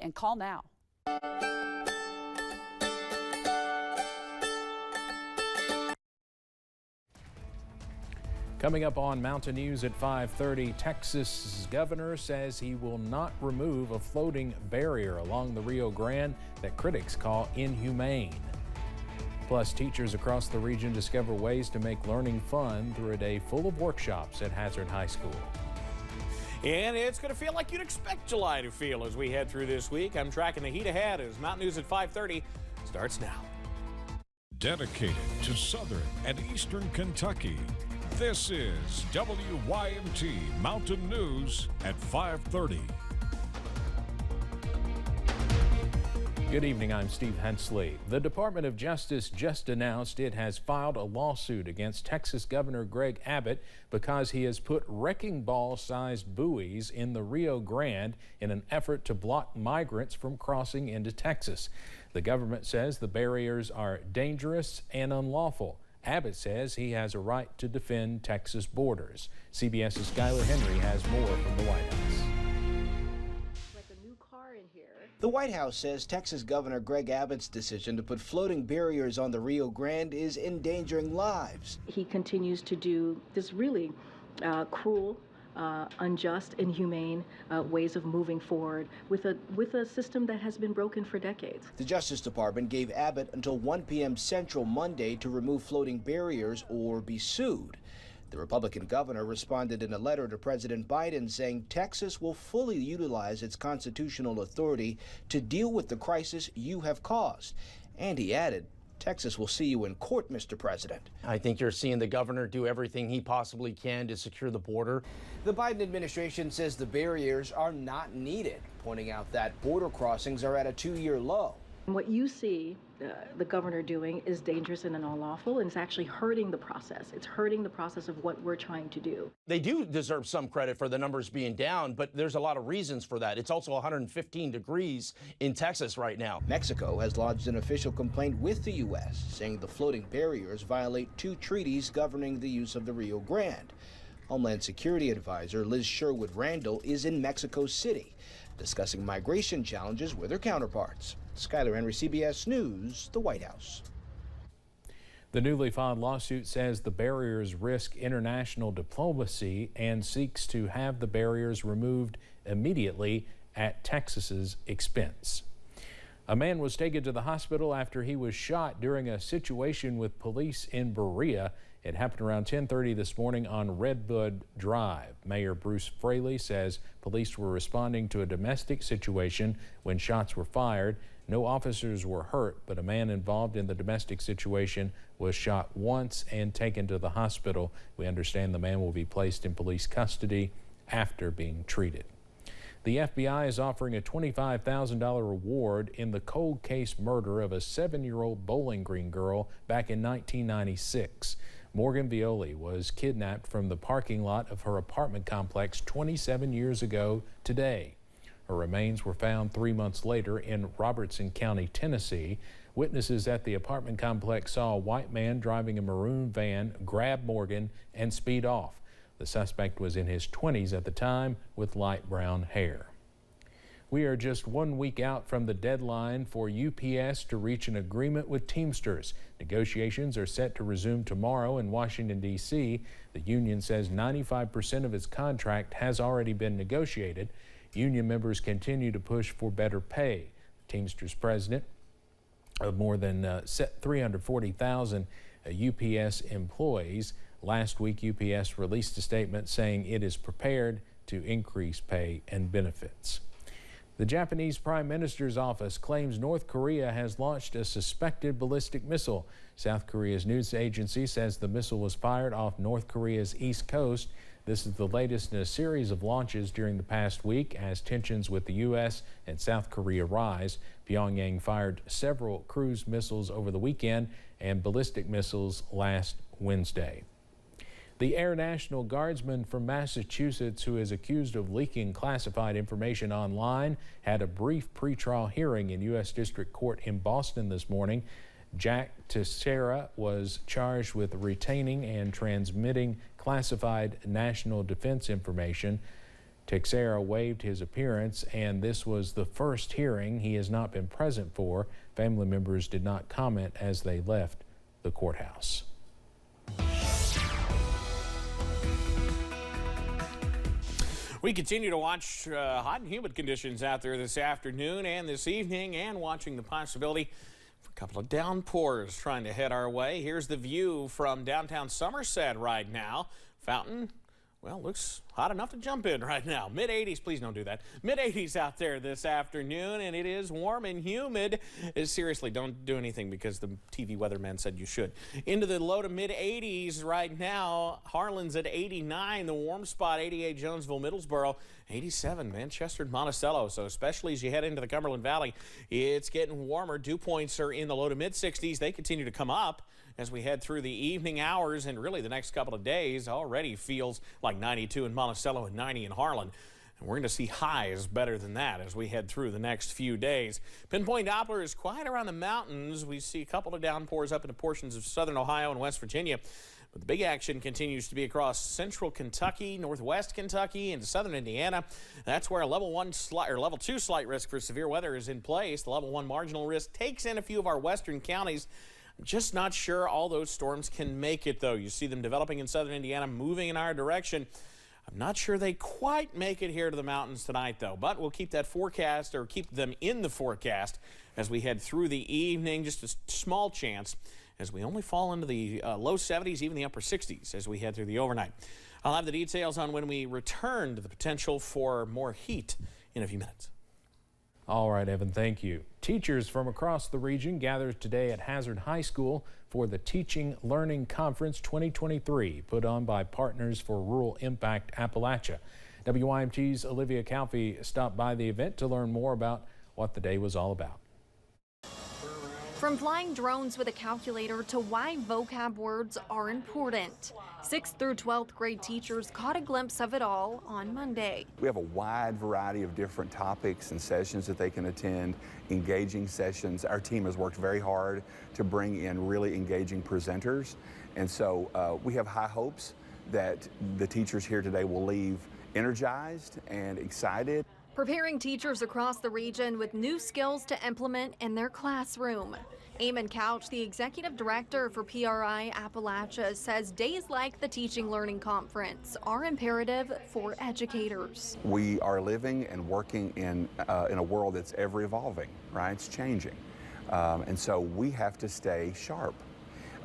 and call now. Coming up on Mountain News at 5:30, Texas' governor says he will not remove a floating barrier along the Rio Grande that critics call inhumane. Plus, teachers across the region discover ways to make learning fun through a day full of workshops at Hazard High School. And it's going to feel like you'd expect July to feel as we head through this week. I'm tracking the heat ahead as Mountain News at 5:30 starts now. Dedicated to Southern and Eastern Kentucky, this is WYMT Mountain News at 5:30. Good evening, I'm Steve Hensley. The Department of Justice just announced it has filed a lawsuit against Texas Governor Greg Abbott because he has put wrecking ball-sized buoys in the Rio Grande in an effort to block migrants from crossing into Texas. The government says the barriers are dangerous and unlawful. Abbott says he has a right to defend Texas borders. CBS's Skyler Henry has more from the White House. The White House says Texas Governor Greg Abbott's decision to put floating barriers on the Rio Grande is endangering lives. He continues to do this really cruel, unjust, inhumane ways of moving forward with a system that has been broken for decades. The Justice Department gave Abbott until 1 p.m. Central Monday to remove floating barriers or be sued. The Republican governor responded in a letter to President Biden saying Texas will fully utilize its constitutional authority to deal with the crisis you have caused. And he added, Texas will see you in court, Mr. President. I think you're seeing the governor do everything he possibly can to secure the border. The Biden administration says the barriers are not needed, pointing out that border crossings are at a 2-year low. What you see the governor doing is dangerous and unlawful, and it's actually hurting the process. It's hurting the process of what we're trying to do. They do deserve some credit for the numbers being down, but there's a lot of reasons for that. It's also 115 degrees in Texas right now. Mexico has lodged an official complaint with the U.S., saying the floating barriers violate 2 treaties governing the use of the Rio Grande. Homeland Security Advisor Liz Sherwood Randall is in Mexico City, discussing migration challenges with her counterparts. Skyler Henry, CBS News, the White House. The newly filed lawsuit says the barriers risk international diplomacy and seeks to have the barriers removed immediately at Texas's expense. A man was taken to the hospital after he was shot during a situation with police in Berea. It happened around 10:30 this morning on Redbud Drive. Mayor Bruce Fraley says police were responding to a domestic situation when shots were fired. No officers were hurt, but a man involved in the domestic situation was shot once and taken to the hospital. We understand the man will be placed in police custody after being treated. The FBI is offering a $25,000 reward in the cold case murder of a 7-year-old Bowling Green girl back in 1996. Morgan Violi was kidnapped from the parking lot of her apartment complex 27 years ago today. Her remains were found 3 months later in Robertson County, Tennessee. Witnesses at the apartment complex saw a white man driving a maroon van grab Morgan and speed off. The suspect was in his 20s at the time with light brown hair. We are just 1 week out from the deadline for UPS to reach an agreement with Teamsters. Negotiations are set to resume tomorrow in Washington, D.C. The union says 95% of its contract has already been negotiated. Union members continue to push for better pay. Teamsters president of more than 340,000 UPS employees. Last week, UPS released a statement saying it is prepared to increase pay and benefits. The Japanese Prime Minister's office claims North Korea has launched a suspected ballistic missile. South Korea's news agency says the missile was fired off North Korea's east coast. This is the latest in a series of launches during the past week as tensions with the U.S. and South Korea rise. Pyongyang fired several cruise missiles over the weekend and ballistic missiles last Wednesday. The Air National Guardsman from Massachusetts, who is accused of leaking classified information online, had a brief pretrial hearing in U.S. District Court in Boston this morning. Jack Teixeira was charged with retaining and transmitting classified national defense information. Teixeira waived his appearance, and this was the first hearing he has not been present for. Family members did not comment as they left the courthouse. We continue to watch hot and humid conditions out there this afternoon and this evening, and watching the possibility for a couple of downpours trying to head our way. Here's the view from downtown Somerset right now. Fountain, well, looks hot enough to jump in right now. Mid-80s, please don't do that. Mid-80s out there this afternoon, and it is warm and humid. Seriously, don't do anything because the TV weatherman said you should. Into the low to mid-80s right now. Harlan's at 89, the warm spot, 88 Jonesville, Middlesboro, 87 Manchester and Monticello. So especially as you head into the Cumberland Valley, it's getting warmer. Dew points are in the low to mid-60s. They continue to come up as we head through the evening hours, and really the next couple of days already feels like 92 in Monticello and 90 in Harlan. And we're going to see highs better than that as we head through the next few days. Pinpoint Doppler is quiet around the mountains. We see a couple of downpours up into portions of southern Ohio and West Virginia. But the big action continues to be across central Kentucky, northwest Kentucky, and southern Indiana. That's where a level 2 slight risk for severe weather is in place. The level 1 marginal risk takes in a few of our western counties. I'm just not sure all those storms can make it, though. You see them developing in southern Indiana, moving in our direction. I'm not sure they quite make it here to the mountains tonight, though. But we'll keep that forecast, or keep them in the forecast as we head through the evening. Just a small chance as we only fall into the low 70s, even the upper 60s as we head through the overnight. I'll have the details on when we return to the potential for more heat in a few minutes. All right, Evan, thank you. Teachers from across the region gathered today at Hazard High School for the Teaching Learning Conference 2023, put on by Partners for Rural Impact Appalachia. WYMT's Olivia Calfee stopped by the event to learn more about what the day was all about. From flying drones with a calculator to why vocab words are important, 6th through 12th grade teachers caught a glimpse of it all on Monday. We have a wide variety of different topics and sessions that they can attend, engaging sessions. Our team has worked very hard to bring in really engaging presenters, and so we have high hopes that the teachers here today will leave energized and excited. Preparing teachers across the region with new skills to implement in their classroom. Eamon Couch, the executive director for PRI Appalachia, says days like the Teaching Learning Conference are imperative for educators. We are living and working in a world that's ever evolving, right? It's changing. And so we have to stay sharp.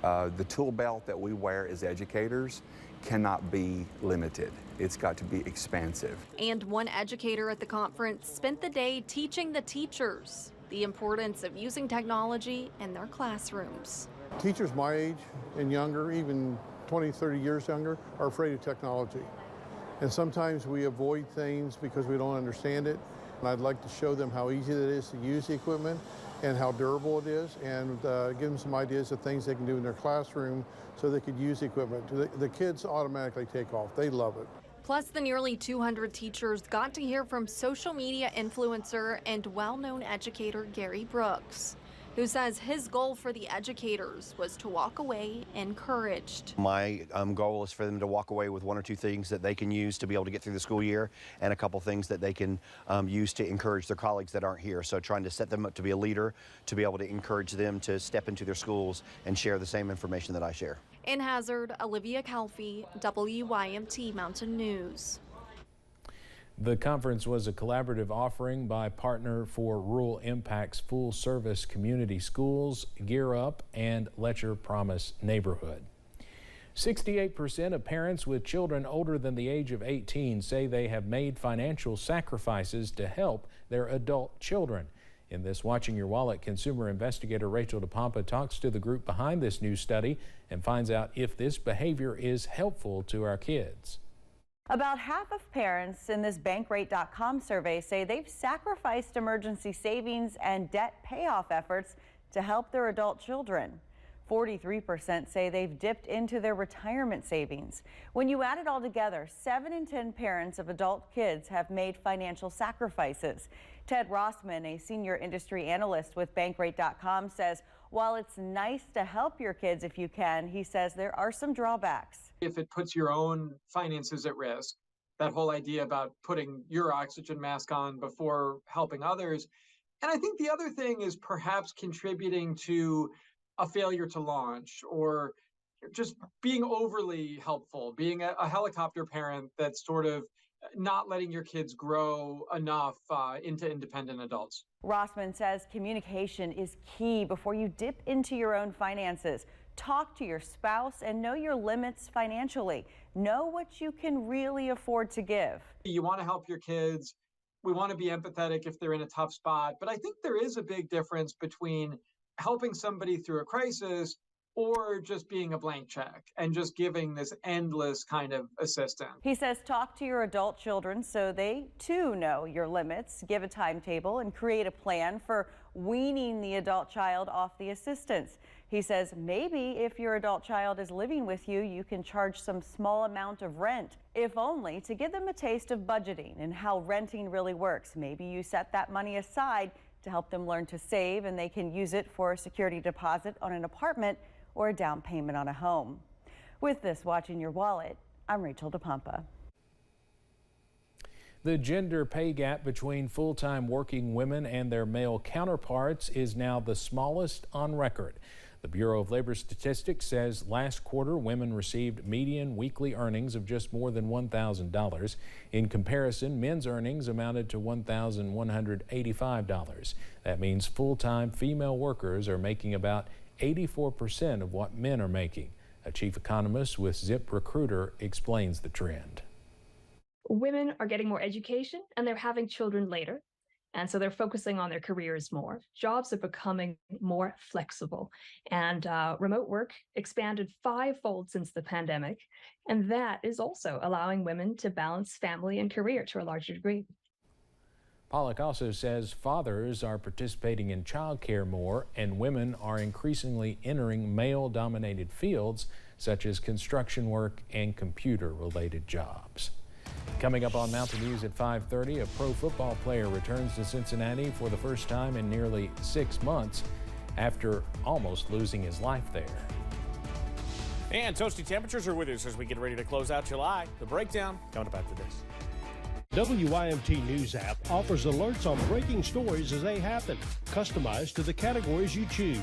The tool belt that we wear as educators cannot be limited. It's got to be expansive. And one educator at the conference spent the day teaching the teachers the importance of using technology in their classrooms. Teachers my age and younger, even 20, 30 years younger, are afraid of technology. And sometimes we avoid things because we don't understand it. And I'd like to show them how easy it is to use the equipment and how durable it is, and give them some ideas of things they can do in their classroom so they could use the equipment. The kids automatically take off. They love it. Plus, the nearly 200 teachers got to hear from social media influencer and well-known educator Gary Brooks, who says his goal for the educators was to walk away encouraged. My goal is for them to walk away with one or two things that they can use to be able to get through the school year, and a couple things that they can use to encourage their colleagues that aren't here. So trying to set them up to be a leader, to be able to encourage them to step into their schools and share the same information that I share. In Hazard, Olivia Calfee, WYMT Mountain News. The conference was a collaborative offering by Partner for Rural Impact's full-service community schools, Gear Up, and Letcher Promise Neighborhood. 68% of parents with children older than the age of 18 say they have made financial sacrifices to help their adult children. In this Watching Your Wallet, consumer investigator Rachel DePompa talks to the group behind this new study and finds out if this behavior is helpful to our kids. About half of parents in this Bankrate.com survey say they've sacrificed emergency savings and debt payoff efforts to help their adult children. 43% say they've dipped into their retirement savings. When you add it all together, 7 in 10 parents of adult kids have made financial sacrifices. Ted Rossman, a senior industry analyst with Bankrate.com, says while it's nice to help your kids if you can, he says there are some drawbacks. If it puts your own finances at risk, that whole idea about putting your oxygen mask on before helping others. And I think the other thing is perhaps contributing to a failure to launch, or just being overly helpful, being a helicopter parent that's sort of not letting your kids grow enough into independent adults. Rossman says communication is key before you dip into your own finances. Talk to your spouse and know your limits financially. Know what you can really afford to give. You want to help your kids. We want to be empathetic if they're in a tough spot. But I think there is a big difference between helping somebody through a crisis or just being a blank check and just giving this endless kind of assistance. He says talk to your adult children so they too know your limits, give a timetable, and create a plan for weaning the adult child off the assistance. He says maybe if your adult child is living with you, you can charge some small amount of rent, if only to give them a taste of budgeting and how renting really works. Maybe you set that money aside to help them learn to save, and they can use it for a security deposit on an apartment or a down payment on a home. With this, Watching Your Wallet, I'm Rachel DePompa. The gender pay gap between full-time working women and their male counterparts is now the smallest on record. The Bureau of Labor Statistics says last quarter women received median weekly earnings of just more than $1,000. In comparison, men's earnings amounted to $1,185. That means full-time female workers are making about 84% of what men are making. A chief economist with ZipRecruiter explains the trend. Women are getting more education and they're having children later. And so they're focusing on their careers more. Jobs are becoming more flexible, and remote work expanded 5-fold since the pandemic. And that is also allowing women to balance family and career to a larger degree. Pollock also says fathers are participating in childcare more, and women are increasingly entering male-dominated fields such as construction work and computer-related jobs. Coming up on Mountain News at 5:30, a pro football player returns to Cincinnati for the first time in nearly 6 months after almost losing his life there. And toasty temperatures are with us as we get ready to close out July. The breakdown coming up after this. WYMT News app offers alerts on breaking stories as they happen, customized to the categories you choose.